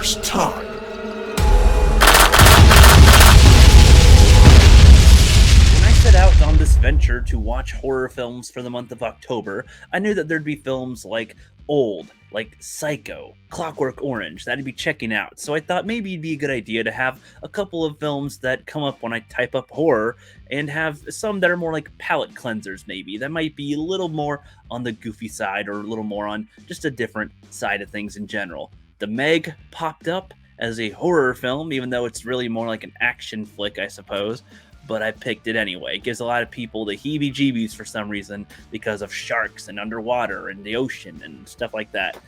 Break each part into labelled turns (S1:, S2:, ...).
S1: spoilers time.
S2: When I set out on this venture to watch horror films for the month of October, I knew that there'd be films like Old, like Psycho, Clockwork Orange that I'd be checking out, so I thought maybe it'd be a good idea to have a couple of films that come up when I type up horror, and have some that are more like palate cleansers maybe, that might be a little more on the goofy side, or a little more on just a different side of things in general. The Meg popped up as a horror film, even though it's really more like an action flick, I suppose, but I picked it anyway. It gives a lot of people the heebie-jeebies for some reason because of sharks and underwater and the ocean and stuff like that.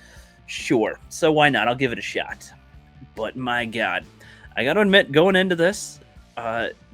S2: Sure, so why not? I'll give it a shot. But my god, I gotta admit, going into this,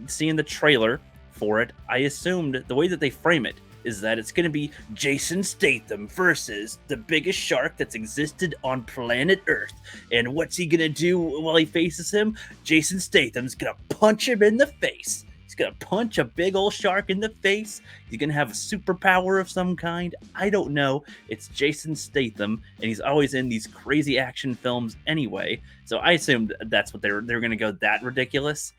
S2: seeing the trailer for it, I assumed the way that they frame it is that it's gonna be Jason Statham versus the biggest shark that's existed on planet Earth. And what's he gonna do while he faces him? Jason Statham's gonna punch him in the face. He's gonna punch a big old shark in the face. He's gonna have a superpower of some kind. I don't know. It's Jason Statham, and he's always in these crazy action films anyway. So I assumed that's what they were gonna go that ridiculous.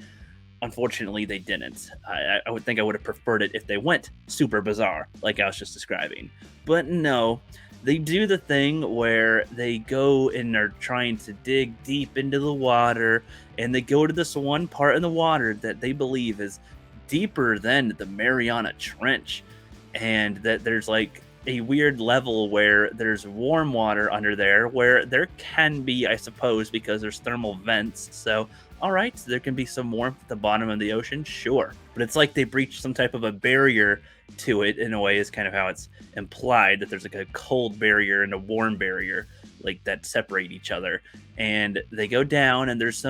S2: Unfortunately, they didn't. I would think I would have preferred it if they went super bizarre, like I was just describing. But no, they do the thing where they go and are trying to dig deep into the water, and they go to this one part in the water that they believe is deeper than the Mariana Trench, and that there's like a weird level where there's warm water under there, where there can be, I suppose, because there's thermal vents, so all right, there can be some warmth at the bottom of the ocean, sure. But it's like they breached some type of a barrier to it, in a way, is kind of how it's implied, that there's like a cold barrier and a warm barrier, like that separate each other. And they go down, and there's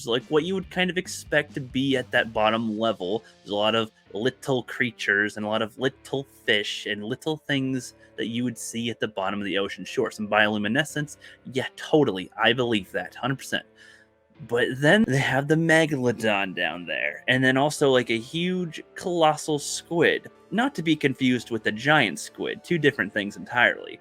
S2: like what you would kind of expect to be at that bottom level. There's a lot of little creatures and a lot of little fish and little things that you would see at the bottom of the ocean. Sure, some bioluminescence. Yeah, totally. I believe that, 100%. But then they have the megalodon down there, and then also like a huge colossal squid, not to be confused with the giant squid, two different things entirely.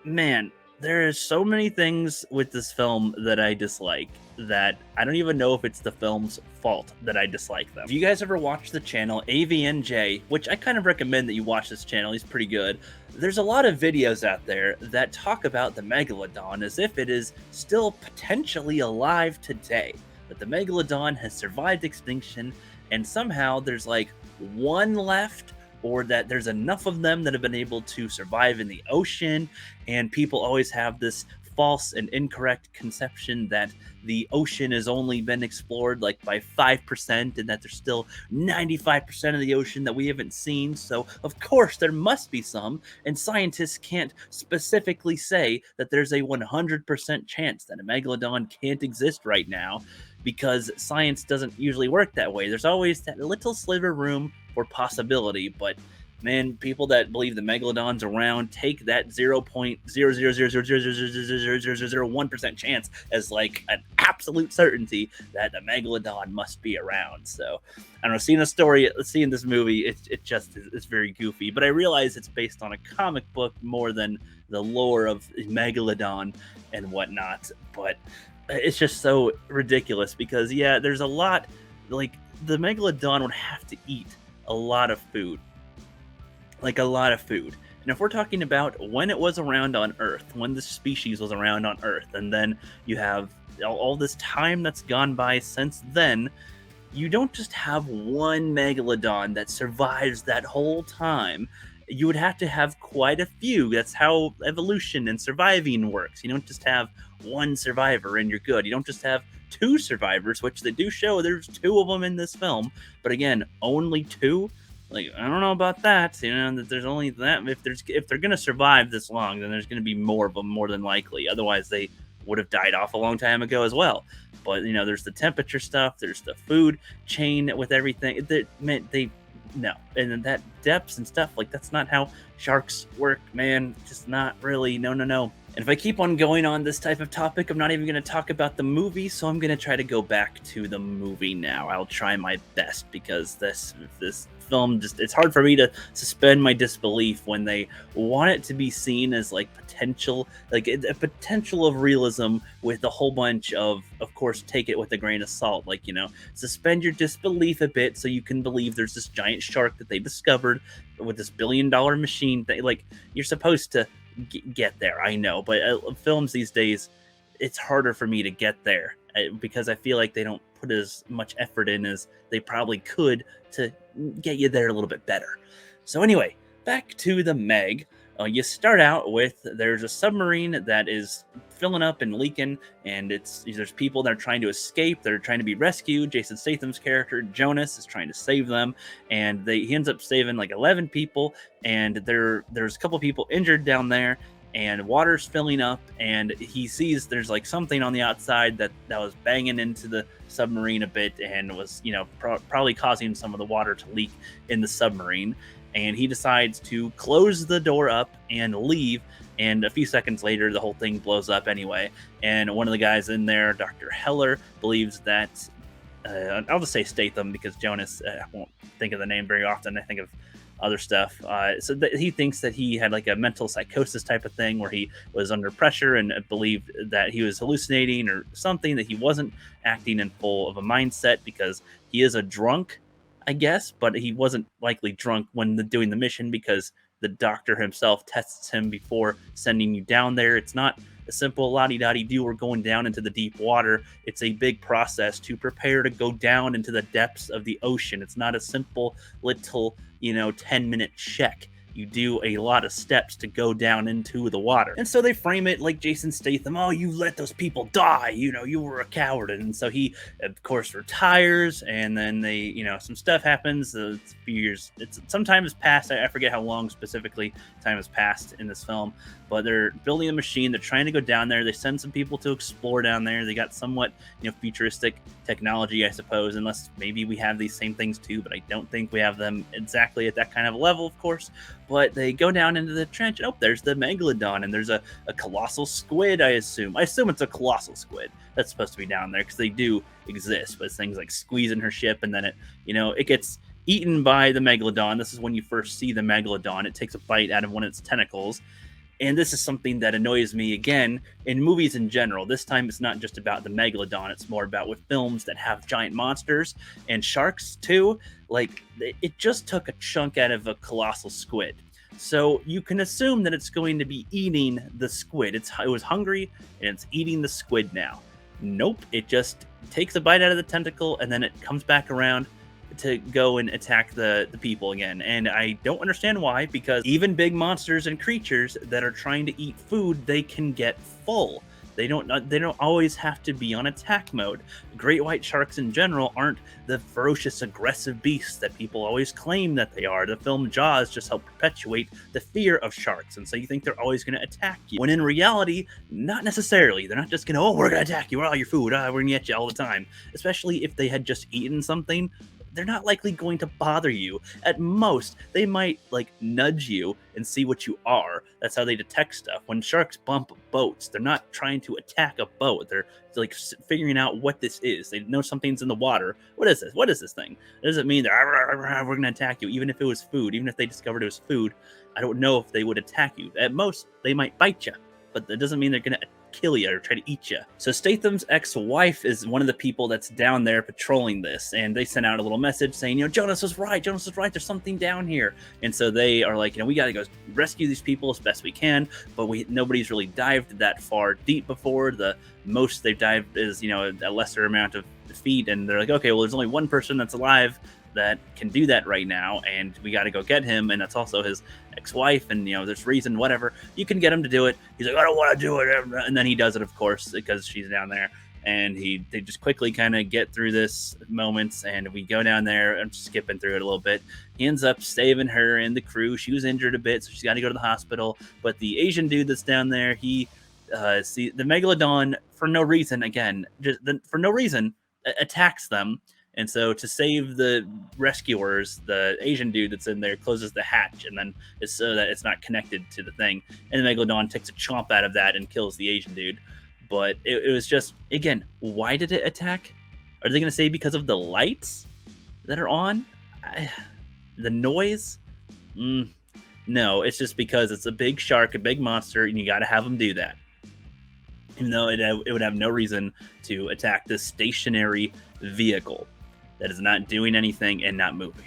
S2: Man, there are so many things with this film that I dislike that I don't even know if it's the film's fault that I dislike them. If you guys ever watch the channel AVNJ, which I kind of recommend that you watch this channel, he's pretty good. There's a lot of videos out there that talk about the megalodon as if it is still potentially alive today. That the megalodon has survived extinction, and somehow there's like one left, or that there's enough of them that have been able to survive in the ocean, and people always have this false and incorrect conception that the ocean has only been explored like by 5%, and that there's still 95% of the ocean that we haven't seen. So of course there must be some, and scientists can't specifically say that there's a 100% chance that a megalodon can't exist right now, because science doesn't usually work that way. There's always that little sliver room for possibility, but man, people that believe the megalodon's around take that 0.000000001% chance as like an absolute certainty that the megalodon must be around. So I don't know, seeing this movie, it just is very goofy, but I realize it's based on a comic book more than the lore of megalodon and whatnot. But it's just so ridiculous because, yeah, there's a lot, like, the megalodon would have to eat a lot of food. Like, a lot of food. And if we're talking about when it was around on Earth, when the species was around on Earth, and then you have all this time that's gone by since then, you don't just have one megalodon that survives that whole time. You would have to have quite a few. That's how evolution and surviving works. You don't just have one survivor and you're good. You don't just have two survivors, which they do show there's two of them in this film. But again, only two? Like, I don't know about that. You know, that there's only that. If they're gonna survive this long, then there's gonna be more of them, more than likely. Otherwise, they would have died off a long time ago as well. But you know, there's the temperature stuff. There's the food chain with everything. No, and then that depths and stuff, like, that's not how sharks work, man. Just not really. No. And if I keep on going on this type of topic, I'm not even going to talk about the movie, so I'm going to try to go back to the movie now. I'll try my best, because this film just, it's hard for me to suspend my disbelief when they want it to be seen as like potential, like a potential of realism with a whole bunch of course, take it with a grain of salt. Like, suspend your disbelief a bit so you can believe there's this giant shark that they discovered with this $1 billion machine. Like, you're supposed to get there, I know, but films these days, it's harder for me to get there because I feel like they don't put as much effort in as they probably could to get you there a little bit better. So anyway, back to the Meg. You start out with, there's a submarine that is filling up and leaking, and there's people that are trying to escape. They're trying to be rescued. Jason Statham's character Jonas is trying to save them, and he ends up saving like 11 people. And there's a couple people injured down there, and water's filling up, and he sees there's like something on the outside that was banging into the submarine a bit, and was probably causing some of the water to leak in the submarine. And he decides to close the door up and leave. And a few seconds later, the whole thing blows up anyway. And one of the guys in there, Dr. Heller, believes that I'll just say Statham because Jonas, I won't think of the name very often. I think of other stuff. So he thinks that he had like a mental psychosis type of thing where he was under pressure and believed that he was hallucinating or something, that he wasn't acting in full of a mindset because he is a drunk, I guess, but he wasn't likely drunk when doing the mission because the doctor himself tests him before sending you down there. It's not a simple la-di-da-di-do, we're going down into the deep water. It's a big process to prepare to go down into the depths of the ocean. It's not a simple little, 10-minute check. You do a lot of steps to go down into the water. And so they frame it like Jason Statham, oh, you let those people die, you were a coward. And so he, of course, retires, and then they, some stuff happens. It's a few years, some time has passed. I forget how long specifically time has passed in this film, but they're building a machine. They're trying to go down there. They send some people to explore down there. They got somewhat, futuristic technology, I suppose, unless maybe we have these same things too, but I don't think we have them exactly at that kind of level, of course. But they go down into the trench. Oh, there's the megalodon, and there's a colossal squid, I assume. I assume it's a colossal squid that's supposed to be down there because they do exist, but it's things like squeezing her ship, and then it gets eaten by the megalodon. This is when you first see the megalodon. It takes a bite out of one of its tentacles. And this is something that annoys me, again, in movies in general. This time it's not just about the megalodon. It's more about with films that have giant monsters and sharks, too. Like, it just took a chunk out of a colossal squid. So you can assume that it's going to be eating the squid. It was hungry, and it's eating the squid now. Nope. It just takes a bite out of the tentacle, and then it comes back around to go and attack the people again. And I don't understand why, because even big monsters and creatures that are trying to eat food, they can get full. They don't always have to be on attack mode. Great white sharks in general aren't the ferocious, aggressive beasts that people always claim that they are. The film Jaws just helped perpetuate the fear of sharks, and so you think they're always going to attack you. When in reality, not necessarily. They're not just going to, oh, we're going to attack you, we're all your food, we're going to get you all the time. Especially if they had just eaten something, they're not likely going to bother you. At most, they might nudge you and see what you are. That's how they detect stuff. When sharks bump boats, they're not trying to attack a boat. They're figuring out what this is. They know something's in the water. What is this? What is this thing? It doesn't mean that we're going to attack you. Even if it was food, even if they discovered it was food, I don't know if they would attack you. At most, they might bite you, but that doesn't mean they're going to kill you or try to eat you. So Statham's ex-wife is one of the people that's down there patrolling this, and they sent out a little message saying, Jonas was right, there's something down here. And so they are like, we got to go rescue these people as best we can, but nobody's really dived that far deep before. The most they've dived is, a lesser amount of feet, and they're like, okay, well, there's only one person that's alive that can do that right now, and we got to go get him, and that's also his ex-wife, and there's reason, whatever, you can get him to do it. He's like, I don't want to do it, and then he does it, of course, because she's down there, and they just quickly kind of get through this moments, and we go down there. I'm skipping through it a little bit. He ends up saving her and the crew. She was injured a bit, so she's got to go to the hospital, but the Asian dude that's down there, he see the megalodon for no reason, attacks them. And so to save the rescuers, the Asian dude that's in there closes the hatch, and then it's so that it's not connected to the thing. And the megalodon takes a chomp out of that and kills the Asian dude. But it was just, again, why did it attack? Are they going to say because of the lights that are on? The noise? No, it's just because it's a big shark, a big monster, and you got to have them do that. Even though it would have no reason to attack this stationary vehicle that is not doing anything and not moving.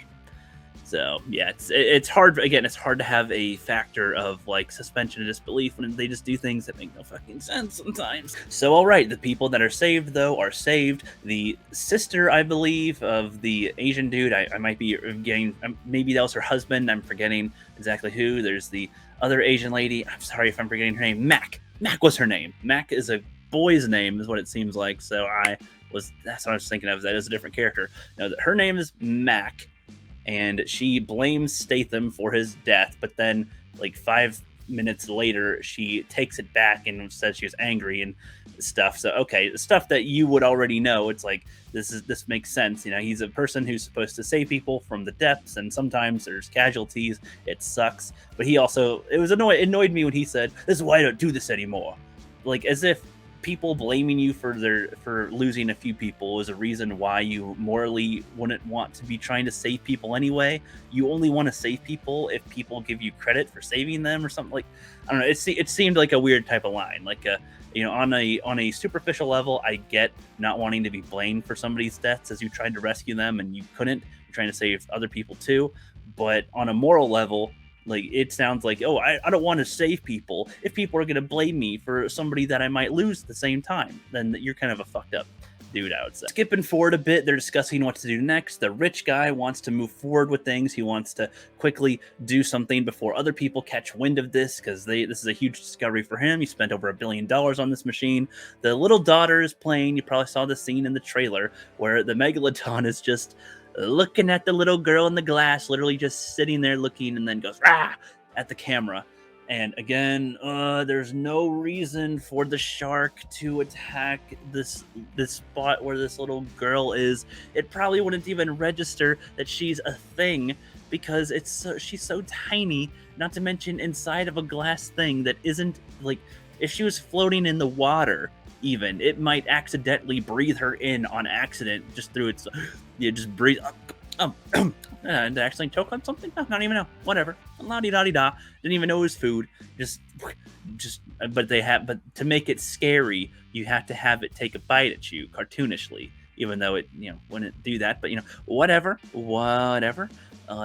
S2: So yeah, it's hard. Again, it's hard to have a factor of like suspension of disbelief when they just do things that make no fucking sense sometimes. So all right, the people that are saved though are saved. The sister, I believe, of the Asian dude, I might be getting, maybe that was her husband. I'm forgetting exactly who. There's the other Asian lady. I'm sorry if I'm forgetting her name. Mac. Mac was her name. Mac is a boy's name, is what it seems like. So that's what I was thinking of. That is a different character. No, her name is Mac. And she blames Statham for his death, but then like 5 minutes later she takes it back and says she was angry and stuff. So okay, stuff that you would already know. It's like this makes sense. You know, he's a person who's supposed to save people from the depths, and sometimes there's casualties. It sucks, but it annoyed me when he said, "This is why I don't do this anymore," like as if people blaming you for losing a few people is a reason why you morally wouldn't want to be trying to save people anyway. You only want to save people if people give you credit for saving them or something. Like, I don't know, it seemed like a weird type of line. Like on a superficial level, I get not wanting to be blamed for somebody's deaths as you tried to rescue them and you couldn't. You're trying to save other people too. But on a moral level, like, it sounds like, oh, I don't want to save people. If people are going to blame me for somebody that I might lose at the same time, then you're kind of a fucked up dude, I would say. Skipping forward a bit, they're discussing what to do next. The rich guy wants to move forward with things. He wants to quickly do something before other people catch wind of this, because this is a huge discovery for him. He spent over $1 billion on this machine. The little daughter is playing. You probably saw the scene in the trailer where the Megalodon is just looking at the little girl in the glass, literally just sitting there looking, and then goes rah at the camera. And again, there's no reason for the shark to attack this spot where this little girl is. It probably wouldn't even register that she's a thing, because she's so tiny, not to mention inside of a glass thing that isn't, like, if she was floating in the water even, it might accidentally breathe her in on accident just through its, just breathe and actually choke on something? I don't even know. Whatever. La-di-da-di-da. Didn't even know it was food. But to make it scary, you have to have it take a bite at you cartoonishly, even though it, wouldn't do that. But, whatever.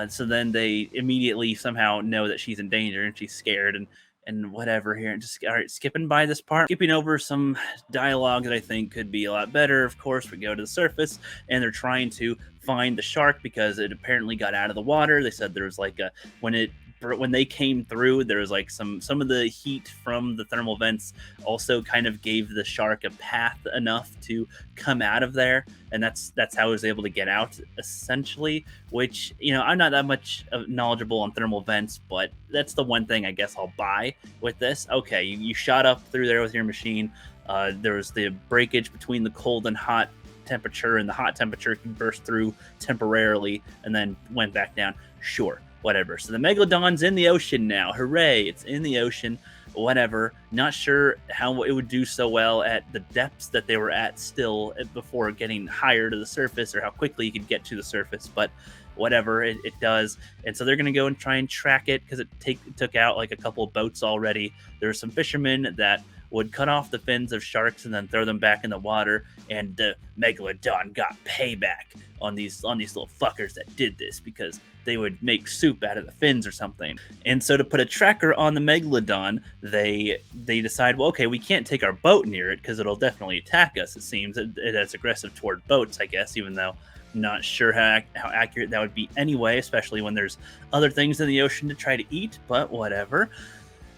S2: So then they immediately somehow know that she's in danger and she's scared and whatever here. And just, all right, skipping by this part, skipping over some dialogue that I think could be a lot better. Of course, we go to the surface and they're trying to find the shark because it apparently got out of the water. They said there was like when they came through, there was like some of the heat from the thermal vents also kind of gave the shark a path enough to come out of there, and that's how it was able to get out, essentially. Which, I'm not that much knowledgeable on thermal vents, but that's the one thing I guess I'll buy with this. Okay, you shot up through there with your machine. There was the breakage between the cold and hot temperature, and the hot temperature can burst through temporarily and then went back down. Sure, whatever. So the Megalodon's in the ocean now. Hooray, it's in the ocean. Whatever. Not sure how it would do so well at the depths that they were at still before getting higher to the surface, or how quickly you could get to the surface, but whatever, it does. And so they're going to go and try and track it, because it took out like a couple of boats already. There were some fishermen that would cut off the fins of sharks and then throw them back in the water, and the Megalodon got payback on these little fuckers that did this, because they would make soup out of the fins or something. And so to put a tracker on the Megalodon, they decide, well, okay, we can't take our boat near it because it'll definitely attack us. It seems it's aggressive toward boats, I guess, even though I'm not sure how accurate that would be anyway, especially when there's other things in the ocean to try to eat, but whatever.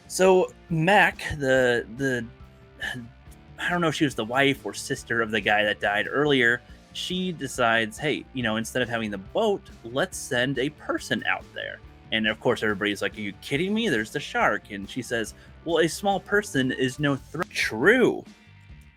S2: So Mac, I don't know if she was the wife or sister of the guy that died earlier, she decides, hey, instead of having the boat, let's send a person out there. And of course, everybody's like, are you kidding me? There's the shark. And she says, well, a small person is no threat. True.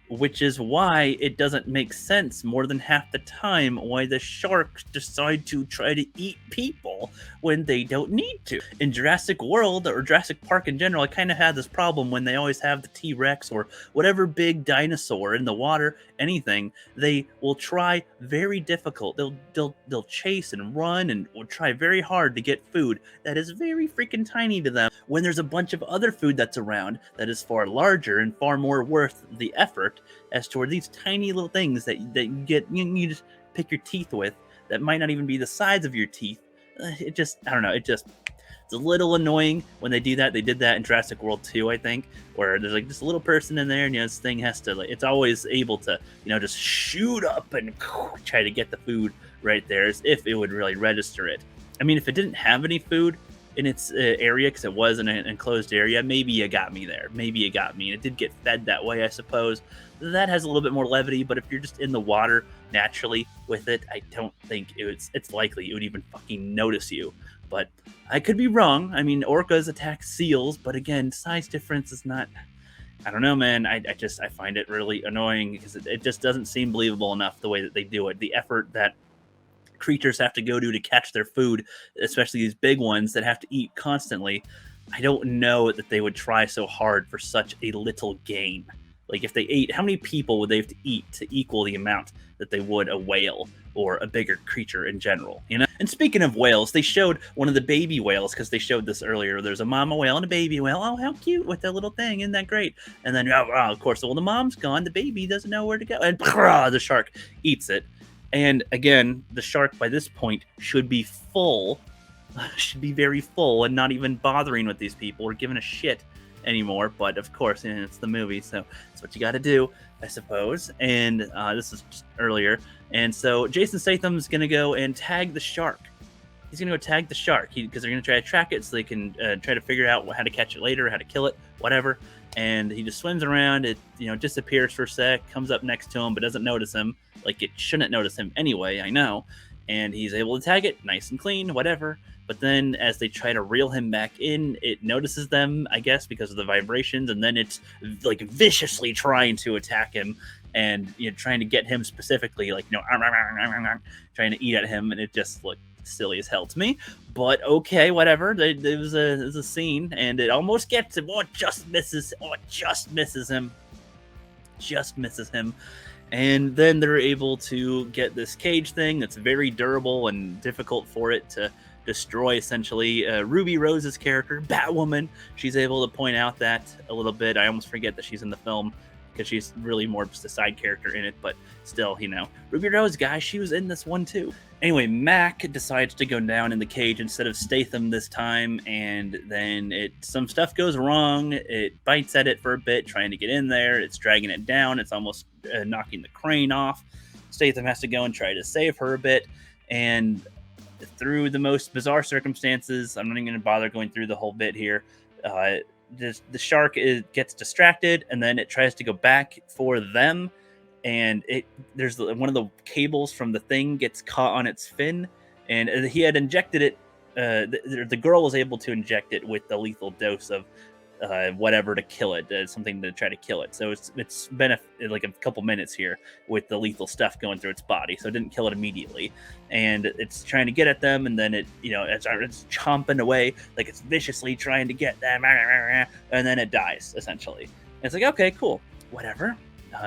S2: Which is why it doesn't make sense more than half the time why the sharks decide to try to eat people. fall when they don't need to. In Jurassic World, or Jurassic Park in general, I kind of had this problem when they always have the T-Rex or whatever big dinosaur in the water, anything, they will try very difficult. They'll chase and run and will try very hard to get food that is very freaking tiny to them when there's a bunch of other food that's around that is far larger and far more worth the effort as toward these tiny little things that you just pick your teeth with that might not even be the size of your teeth. It just, I don't know, it's a little annoying when they do that. They did that in Jurassic World 2, I think, where there's like just a little person in there, and this thing has to, like, it's always able to, just shoot up and try to get the food right there, as if it would really register it. I mean, if it didn't have any food in its area, because it was in an enclosed area, maybe you got me there. Maybe you got me. And it did get fed that way, I suppose. That has a little bit more levity, but if you're just in the water naturally with it, I don't think it's likely it would even fucking notice you. But I could be wrong. I mean, orcas attack seals, but again, size difference is not... I don't know, man. I find it really annoying because it just doesn't seem believable enough the way that they do it. The effort that creatures have to go to catch their food, especially these big ones that have to eat constantly. I don't know that they would try so hard for such a little gain. Like, if they ate, how many people would they have to eat to equal the amount that they would a whale or a bigger creature in general, And speaking of whales, they showed one of the baby whales, because they showed this earlier. There's a mama whale and a baby whale. Oh, how cute with that little thing. Isn't that great? And then, of course, well, the mom's gone. The baby doesn't know where to go. And the shark eats it. And again, the shark by this point should be full, should be very full and not even bothering with these people or giving a shit anymore. But of course, it's the movie, so that's what you got to do, I suppose. And this is just earlier. And so Jason Statham's going to go and tag the shark. He's going to go tag the shark because they're going to try to track it so they can try to figure out how to catch it later, how to kill it, whatever. And he just swims around. It disappears for a sec, comes up next to him, but doesn't notice him. Like, it shouldn't notice him anyway, I know. And he's able to tag it, nice and clean, whatever. But then as they try to reel him back in, it notices them, I guess, because of the vibrations. And then it's like viciously trying to attack him and trying to get him specifically, like, trying to eat at him. And it just looked silly as hell to me. But okay, whatever. It was a scene, and it almost gets him. Oh, it just misses. Oh, it just misses him. Just misses him. And then they're able to get this cage thing that's very durable and difficult for it to destroy, essentially. Ruby Rose's character, Batwoman, she's able to point out that a little bit. I almost forget that she's in the film because she's really more just a side character in it, but still, Ruby Rose, guys, she was in this one too. Anyway, Mac decides to go down in the cage instead of Statham this time, and then some stuff goes wrong. It bites at it for a bit, trying to get in there. It's dragging it down. It's almost knocking the crane off. Statham has to go and try to save her a bit, and through the most bizarre circumstances, I'm not even going to bother going through the whole bit here. The shark gets distracted, and then it tries to go back for them, and there's one of the cables from the thing gets caught on its fin, and he had injected it. The girl was able to inject it with the lethal dose of whatever to kill it, something to try to kill it. So it's been like a couple minutes here with the lethal stuff going through its body, so it didn't kill it immediately. And it's trying to get at them, and then it's chomping away, like it's viciously trying to get them, and then it dies, essentially. And it's like, okay, cool, whatever. I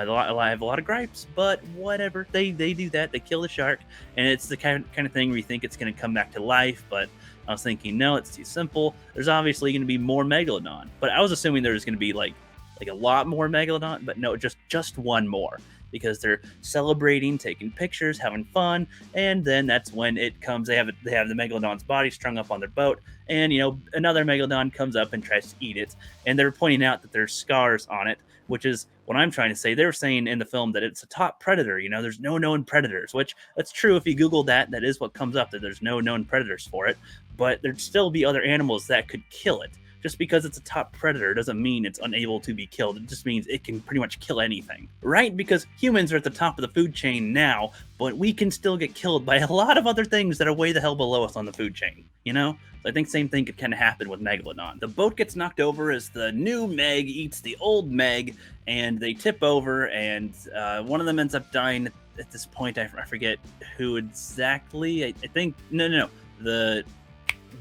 S2: have a lot of gripes, but whatever. They do that. They kill the shark, and it's the kind of thing where you think it's going to come back to life, but I was thinking, no, it's too simple. There's obviously going to be more Megalodon, but I was assuming there's going to be like a lot more Megalodon, but no, just one more, because they're celebrating, taking pictures, having fun, and then that's when it comes. They have the Megalodon's body strung up on their boat, and another Megalodon comes up and tries to eat it, and they're pointing out that there's scars on it, which is what I'm trying to say. They were saying in the film that it's a top predator. There's no known predators, which that's true. If you Google that is what comes up, that there's no known predators for it. But there'd still be other animals that could kill it. Just because it's a top predator doesn't mean it's unable to be killed. It just means it can pretty much kill anything, right? Because humans are at the top of the food chain now, but we can still get killed by a lot of other things that are way the hell below us on the food chain, So I think same thing could kind of happen with Megalodon. The boat gets knocked over as the new Meg eats the old Meg, and they tip over, and one of them ends up dying at this point. I forget who exactly. I think, no.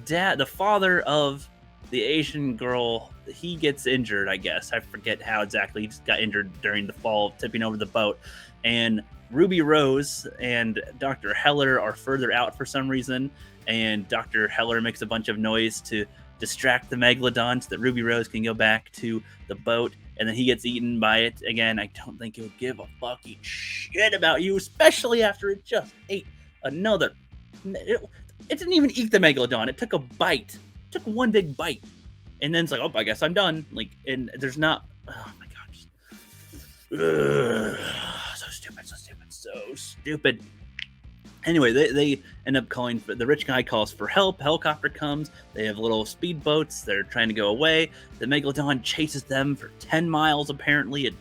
S2: the father of the Asian girl, he gets injured, I guess. I forget how exactly. He just got injured during the fall, tipping over the boat. And Ruby Rose and Dr. Heller are further out for some reason. And Dr. Heller makes a bunch of noise to distract the Megalodon so that Ruby Rose can go back to the boat. And then he gets eaten by it. Again, I don't think it would give a fucking shit about you, especially after it just ate another. It didn't even eat the Megalodon. It took a bite. It took one big bite. And then it's like, oh, I guess I'm done. Like, and there's not. Oh my god. So stupid. Anyway, they end up calling for the rich guy calls for help. Helicopter comes. They have little speedboats. They're trying to go away. The Megalodon chases them for 10 miles, apparently. It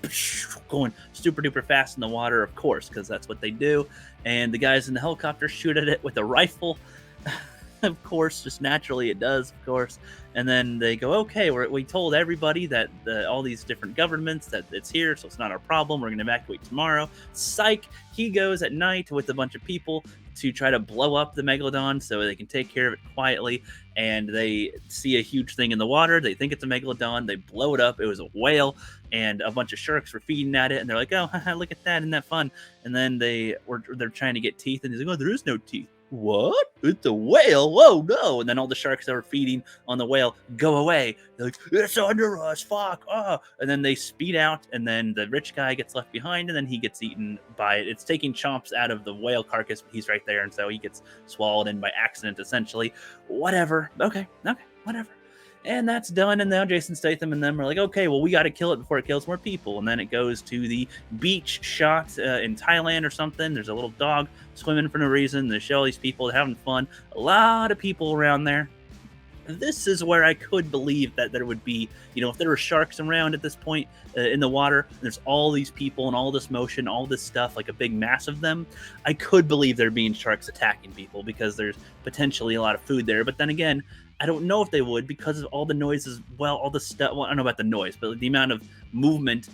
S2: going super duper fast in the water, of course, because that's what they do. And the guys in the helicopter shoot at it with a rifle. Of course, just naturally it does, of course. And then they go, okay, we told everybody that all these different governments that it's here, so it's not our problem. We're going to evacuate tomorrow. Psych. He goes at night with a bunch of people to try to blow up the Megalodon so they can take care of it quietly. And they see a huge thing in the water. They think it's a Megalodon. They blow it up. It was a whale, and a bunch of sharks were feeding at it. And they're like, oh, look at that. Isn't that fun? And then they're trying to get teeth. And he's like, oh, there is no teeth. What? It's a whale? Whoa, no. And then all the sharks that were feeding on the whale go away. They're like, it's under us, fuck. Oh. And then they speed out, and then the rich guy gets left behind, and then he gets eaten by it. It's taking chomps out of the whale carcass, but he's right there, and so he gets swallowed in by accident, essentially. Whatever. Okay, whatever. And that's done, and now Jason Statham and them are like, okay, well, we got to kill it before it kills more people. And then it goes to the beach shot in Thailand or something. There's a little dog swimming for no reason. They show all these people having fun. A lot of people around there. This is where I could believe that there would be, if there were sharks around at this point in the water, there's all these people and all this motion, all this stuff, like a big mass of them, I could believe there being sharks attacking people because there's potentially a lot of food there. But then again, I don't know if they would because of all the noises, all the stuff. Well, I don't know about the noise, but the amount of movement,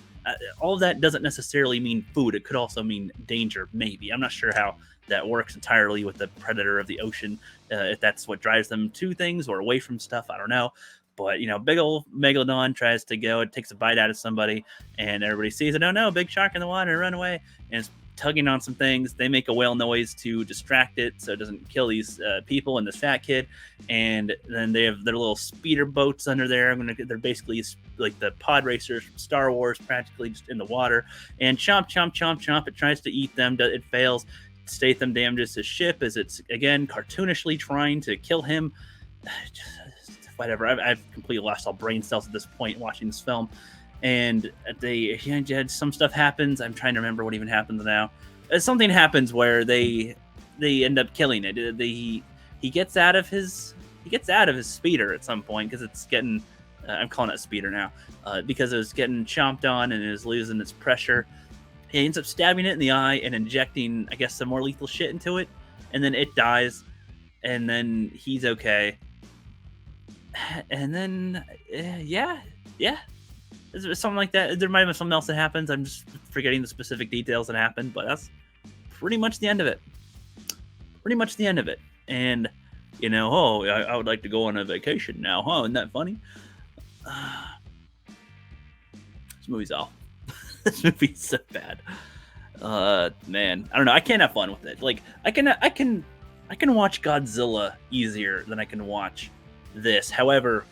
S2: all of that doesn't necessarily mean food. It could also mean danger, maybe. I'm not sure how that works entirely with the predator of the ocean, if that's what drives them to things or away from stuff. I don't know. But, big old Megalodon tries to go, it takes a bite out of somebody, and everybody sees it. Oh no, big shark in the water, run away. And it's tugging on some things. They make a whale noise to distract it so it doesn't kill these people and this fat kid. And then they have their little speeder boats under there. They're basically like the pod racers from Star Wars, practically just in the water. And chomp, chomp, chomp, chomp. It tries to eat them. It fails. Statham damages his ship as it's, again, cartoonishly trying to kill him. Whatever. I've completely lost all brain cells at this point watching this film. And some stuff happens. I'm trying to remember what even happens now. Something happens where they end up killing it. He gets out of his speeder at some point because it's getting. I'm calling it a speeder now because it was getting chomped on and it was losing its pressure. He ends up stabbing it in the eye and injecting, I guess, some more lethal shit into it, and then it dies, and then he's okay. And then yeah. Something like that. There might have been something else that happens. I'm just forgetting the specific details that happened, but that's pretty much the end of it. And, I would like to go on a vacation now, huh? Isn't that funny? This movie's awful. This movie's so bad. Man, I don't know. I can't have fun with it. Like, I can watch Godzilla easier than I can watch this. However,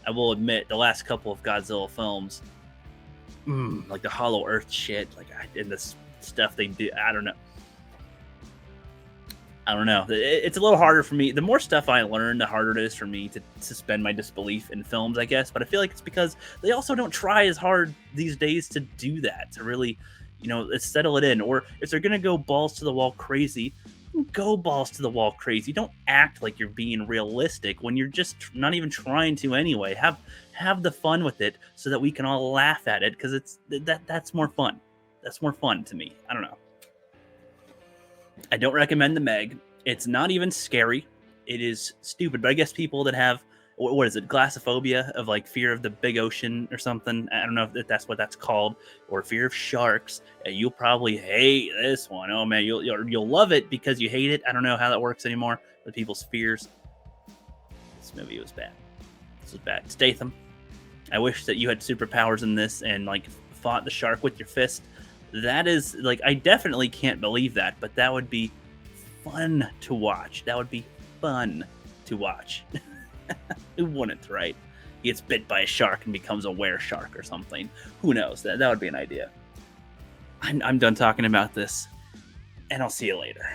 S2: I will admit the last couple of Godzilla films, like the Hollow Earth shit, and this stuff they do, I don't know. It's a little harder for me. The more stuff I learn, the harder it is for me to suspend my disbelief in films, I guess. But I feel like it's because they also don't try as hard these days to do that, to really, settle it in. Or if they're gonna go balls to the wall crazy, go balls to the wall crazy. Don't act like you're being realistic when you're just not even trying to anyway. Have the fun with it so that we can all laugh at it, because that's more fun. That's more fun to me. I don't know. I don't recommend the Meg. It's not even scary. It is stupid. But I guess people that have, what is it, glossophobia, of like fear of the big ocean or something. I don't know if that's what that's called, or fear of sharks. You'll probably hate this one. Oh man, you'll love it because you hate it. I don't know how that works anymore with people's fears. It's this movie was bad. This was bad. Statham, I wish that you had superpowers in this and like fought the shark with your fist. That is like, I definitely can't believe that, but that would be fun to watch. That would be fun to watch. Who wouldn't, right? He gets bit by a shark and becomes a were-shark or something. Who knows? That would be an idea. I'm done talking about this, and I'll see you later.